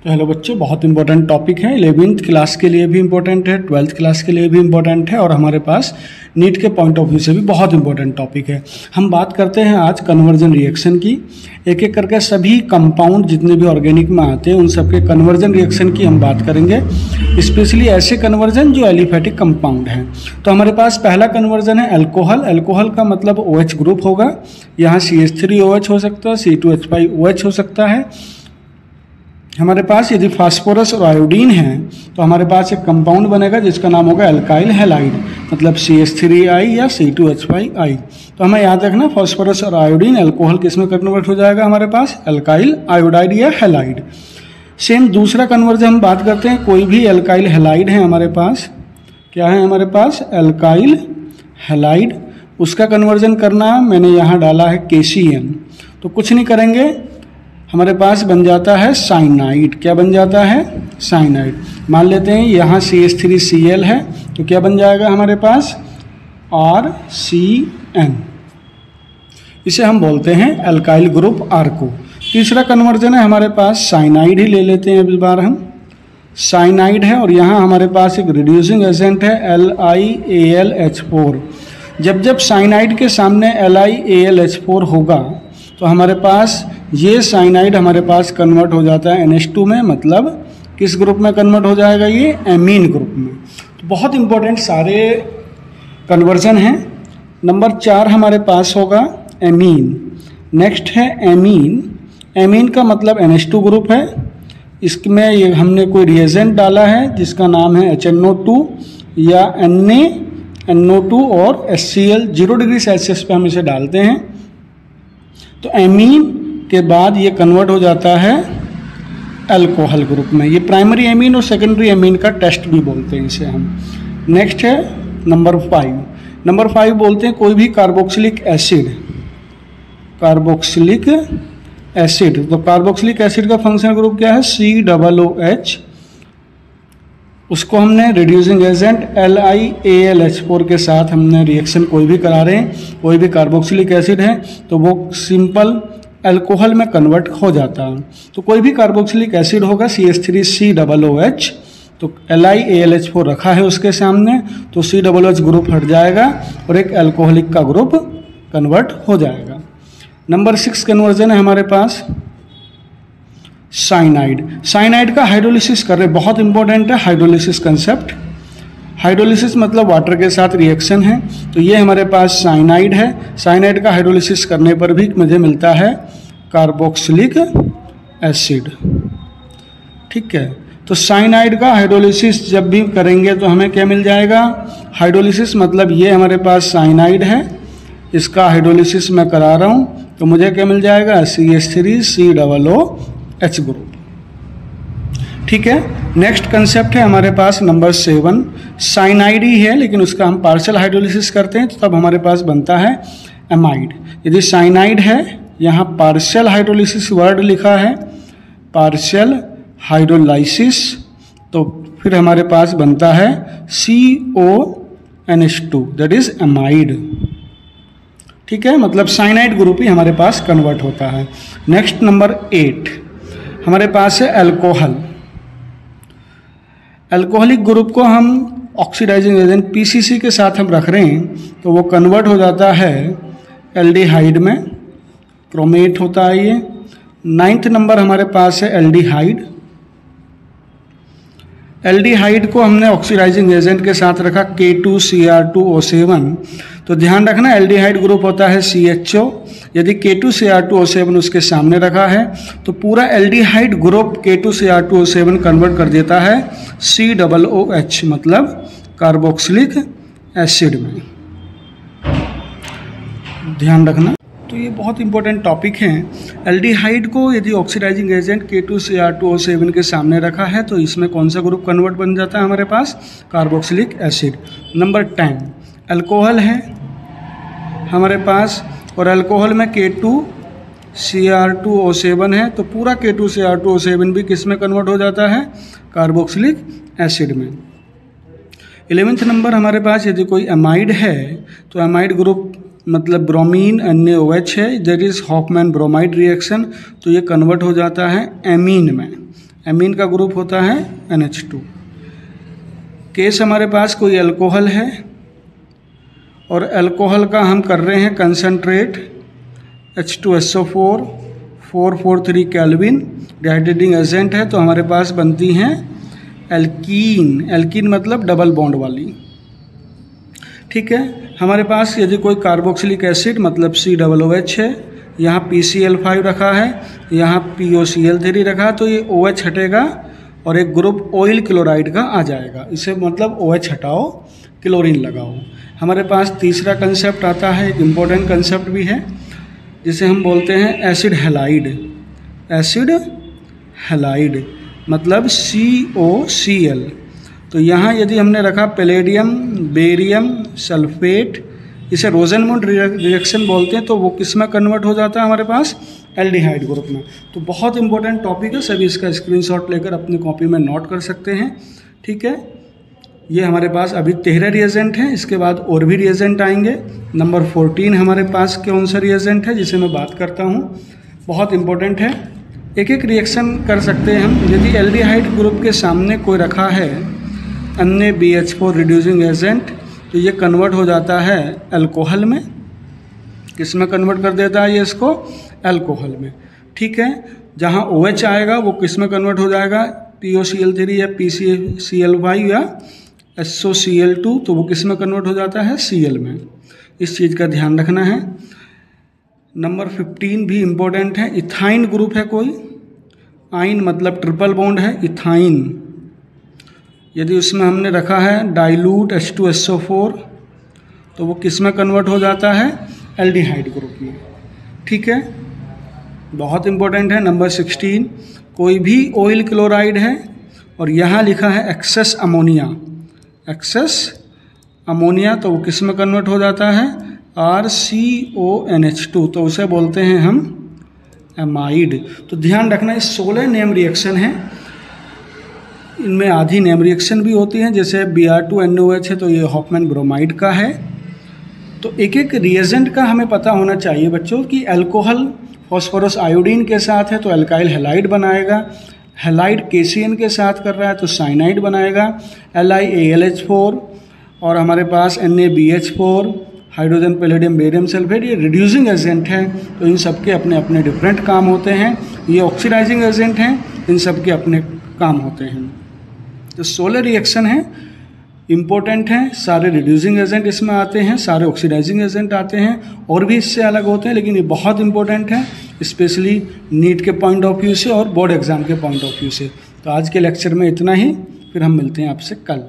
तो हेलो बच्चों, बहुत इंपॉर्टेंट टॉपिक है। 11th क्लास के लिए भी इम्पोर्टेंट है, 12th क्लास के लिए भी इम्पोर्टेंट है और हमारे पास नीट के पॉइंट ऑफ व्यू से भी बहुत इंपॉर्टेंट टॉपिक है। हम बात करते हैं आज कन्वर्जन रिएक्शन की। एक एक करके सभी कंपाउंड जितने भी ऑर्गेनिक में आते हैं उन सबके कन्वर्जन रिएक्शन की हम बात करेंगे, स्पेशली ऐसे कन्वर्जन जो एलिफेटिक कंपाउंड हैं। तो हमारे पास पहला कन्वर्जन है अल्कोहल। अल्कोहल का मतलब OH ग्रुप होगा। यहाँ CH3OH हो सकता है, C2H5OH हो सकता है। हमारे पास यदि फास्फोरस और आयोडीन है तो हमारे पास एक कंपाउंड बनेगा जिसका नाम होगा एल्काइल हैलाइड, मतलब CH3I या C2H5I। तो हमें याद रखना फास्फोरस और आयोडीन अल्कोहल किस में कन्वर्ट हो जाएगा, हमारे पास एल्काइल आयोडाइड या हैलाइड। सेम दूसरा कन्वर्जन हम बात करते हैं, कोई भी एल्काइल हैलाइड है हमारे पास, क्या है हमारे पास एल्काइल हैलाइड, उसका कन्वर्जन करना मैंने यहाँ डाला है KCN। तो कुछ नहीं करेंगे, हमारे पास बन जाता है साइनाइड। क्या बन जाता है, साइनाइड। मान लेते हैं यहाँ CH3Cl है तो क्या बन जाएगा हमारे पास RCN। इसे हम बोलते हैं एल्काइल ग्रुप आर्को। तीसरा कन्वर्जन है हमारे पास साइनाइड ही ले लेते हैं, इस बार हम साइनाइड है और यहाँ हमारे पास एक रिड्यूसिंग एजेंट है LiAlH4। जब साइनाइड के सामने LiAlH4 होगा तो हमारे पास ये साइनाइड हमारे पास कन्वर्ट हो जाता है NH2 में, मतलब किस ग्रुप में कन्वर्ट हो जाएगा, ये एमीन ग्रुप में। तो बहुत इंपॉर्टेंट सारे कन्वर्जन हैं। नंबर 4 हमारे पास होगा एमीन। नेक्स्ट है एमीन। एमीन का मतलब NH2 ग्रुप है। इसमें ये हमने कोई रिएजेंट डाला है जिसका नाम है HNO2 या NaNO2 और HCl। 0 डिग्री सेल्सियस पे हम इसे डालते हैं तो एमीन के बाद ये कन्वर्ट हो जाता है अल्कोहल ग्रुप में। ये प्राइमरी एमीन और सेकेंडरी एमीन का टेस्ट भी बोलते हैं इसे हम। नेक्स्ट है नंबर 5। नंबर 5 बोलते हैं कोई भी कार्बोक्सिलिक एसिड। कार्बोक्सिलिक एसिड, तो कार्बोक्सिलिक एसिड का फंक्शनल ग्रुप क्या है, COOH। उसको हमने रिड्यूसिंग एजेंट LiAlH4 के साथ हमने रिएक्शन कोई भी करा रहे हैं, कोई भी कार्बोक्सिलिक एसिड है तो वो सिंपल अल्कोहल में कन्वर्ट हो जाता है। तो कोई भी कार्बोक्सिलिक एसिड होगा CH3COOH, तो LiAlH4 रखा है उसके सामने तो COOH ग्रुप हट जाएगा और एक अल्कोहलिक का ग्रुप कन्वर्ट हो जाएगा। नंबर 6 कन्वर्जन है हमारे पास साइनाइड। साइनाइड का हाइड्रोलिसिस कर रहे, बहुत इंपॉर्टेंट है हाइड्रोलिसिस कंसेप्ट। हाइड्रोलिसिस मतलब वाटर के साथ रिएक्शन है, तो ये हमारे पास साइनाइड है। साइनाइड का हाइड्रोलिसिस करने पर भी मुझे मिलता है कार्बोक्सिलिक एसिड। ठीक है, तो साइनाइड का हाइड्रोलिसिस जब भी करेंगे तो हमें क्या मिल जाएगा, हाइड्रोलिसिस मतलब ये हमारे पास साइनाइड है, इसका हाइड्रोलिसिस मैं करा रहा हूँ तो मुझे क्या मिल जाएगा, CH3COOH ग्रुप। ठीक है, नेक्स्ट कंसेप्ट है हमारे पास नंबर 7। साइनाइड ही है लेकिन उसका हम पार्शियल हाइड्रोलिसिस करते हैं तो तब हमारे पास बनता है एमाइड। यदि साइनाइड है, यहाँ पार्शियल हाइड्रोलिसिस वर्ड लिखा है, पार्शियल हाइड्रोलाइसिस, तो फिर हमारे पास बनता है CONH2, दैट इज एमाइड। ठीक है, मतलब साइनाइड ग्रुप ही हमारे पास कन्वर्ट होता है। नेक्स्ट नंबर 8 हमारे पास है अल्कोहल। अल्कोहलिक ग्रुप को हम ऑक्सीडाइजिंग एजेंट PCC के साथ हम रख रहे हैं तो वो कन्वर्ट हो जाता है एल्डिहाइड में, क्रोमेट होता है ये। 9th नंबर हमारे पास है एल्डिहाइड। एल्डिहाइड को हमने ऑक्सीडाइजिंग एजेंट के साथ रखा K2Cr2O7। तो ध्यान रखना एल्डिहाइड ग्रुप होता है CHO। यदि K2Cr2O7 उसके सामने रखा है तो पूरा एल्डिहाइड ग्रुप K2Cr2O7 कन्वर्ट कर देता है COOH, मतलब कार्बोक्सिलिक एसिड में। ध्यान रखना, तो ये बहुत इंपॉर्टेंट टॉपिक है। एल्डिहाइड को यदि ऑक्सीडाइजिंग एजेंट K2Cr2O7 के सामने रखा है तो इसमें कौन सा ग्रुप कन्वर्ट बन जाता है हमारे पास, कार्बोक्सिलिक एसिड। नंबर 10 अल्कोहल है हमारे पास और अल्कोहल में K2Cr2O7 है तो पूरा K2Cr2O7 भी किस में कन्वर्ट हो जाता है, कार्बोक्सिलिक एसिड में। 11th नंबर हमारे पास यदि कोई एमाइड है तो एमाइड ग्रुप मतलब ब्रोमीन NaOH है, that is Hoffmann bromide reaction, तो ये कन्वर्ट हो जाता है एमीन में। एमीन का ग्रुप होता है NH2। केस हमारे पास कोई अल्कोहल है और अल्कोहल का हम कर रहे हैं concentrate H2SO4 443 kelvin, dehydrating agent है, तो हमारे पास बनती हैं एल्कीन। एल्कीन मतलब डबल बॉन्ड वाली। ठीक है, हमारे पास यदि कोई कार्बोक्सिलिक एसिड मतलब COOH है, यहाँ PCl5 रखा है, यहाँ POCl3 रखा, तो ये OH हटेगा और एक ग्रुप ऑयल क्लोराइड का आ जाएगा। इसे मतलब OH हटाओ, क्लोरीन लगाओ। हमारे पास तीसरा कंसेप्ट आता है, एक इम्पोर्टेंट कंसेप्ट भी है, जिसे हम बोलते हैं एसिड हैलाइड। एसिड हैलाइड मतलब COCl। तो यहाँ यदि हमने रखा पैलेडियम, बेरियम, सल्फेट, इसे रोजेनमुंड रिएक्शन बोलते हैं, तो वो किस में कन्वर्ट हो जाता है हमारे पास? एल्डिहाइड ग्रुप में। तो बहुत इंपॉर्टेंट टॉपिक है, सभी इसका स्क्रीनशॉट लेकर अपनी कॉपी में नोट कर सकते हैं। ठीक है, ये हमारे पास अभी 13 रिएजेंट हैं, इसके बाद और भी रिएजेंट आएंगे। नंबर 14 हमारे पास कौन सा रिएजेंट है जिसे मैं बात करता हूँ, बहुत इंपॉर्टेंट है। एक एक रिएक्शन कर सकते हैं हम। यदि एल्डिहाइड ग्रुप के सामने कोई रखा है अन्य BH4 रिड्यूसिंग एजेंट, तो ये कन्वर्ट हो जाता है अल्कोहल में। किस में कन्वर्ट कर देता है ये इसको? अल्कोहल में। ठीक है, जहाँ OH आएगा वो किस में कन्वर्ट हो जाएगा? POCl3 या PCl5 या SOCl2, तो वो किस में कन्वर्ट हो जाता है? Cl में। इस चीज़ का ध्यान रखना है। नंबर 15 भी इम्पोर्टेंट है। इथाइन ग्रुप है कोई, आइन मतलब ट्रिपल बॉन्ड है, इथाइन। यदि उसमें हमने रखा है डाइल्यूट H2SO4, तो वो किस में कन्वर्ट हो जाता है? एल्डिहाइड ग्रुप में। ठीक है, बहुत इंपॉर्टेंट है। नंबर 16, कोई भी ऑयल क्लोराइड है और यहाँ लिखा है एक्सेस अमोनिया, एक्सेस अमोनिया, तो वो किस में कन्वर्ट हो जाता है? RCONH2, तो उसे बोलते हैं हम एमाइड। तो ध्यान रखना, ये 16 नेम रिएक्शन हैं। इनमें आधी नेम रिएक्शन भी होती हैं, जैसे Br2NOH है तो ये हॉफमैन ब्रोमाइड का है। तो एक एक रिएजेंट का हमें पता होना चाहिए बच्चों कि अल्कोहल फॉस्फोरस आयोडीन के साथ है तो अल्काइल हैलाइड बनाएगा, हैलाइड KCN के साथ कर रहा है तो साइनाइड बनाएगा, LiAlH4, और हमारे पास NaBH4, hydrogen palladium barium sulphate, ये रिड्यूसिंग एजेंट हैं, तो इन सब के अपने अपने डिफरेंट काम होते हैं। ये ऑक्सीडाइजिंग एजेंट हैं, इन सब के अपने काम होते हैं। तो 16 रिएक्शन हैं, इम्पोर्टेंट हैं, सारे रिड्यूसिंग एजेंट इसमें आते हैं, सारे ऑक्सीडाइजिंग एजेंट आते हैं, और भी इससे अलग होते हैं, लेकिन ये बहुत इंपॉर्टेंट है, स्पेशली नीट के पॉइंट ऑफ व्यू से और बोर्ड एग्जाम के पॉइंट ऑफ व्यू से। तो आज के लेक्चर में इतना ही, फिर हम मिलते हैं आपसे कल।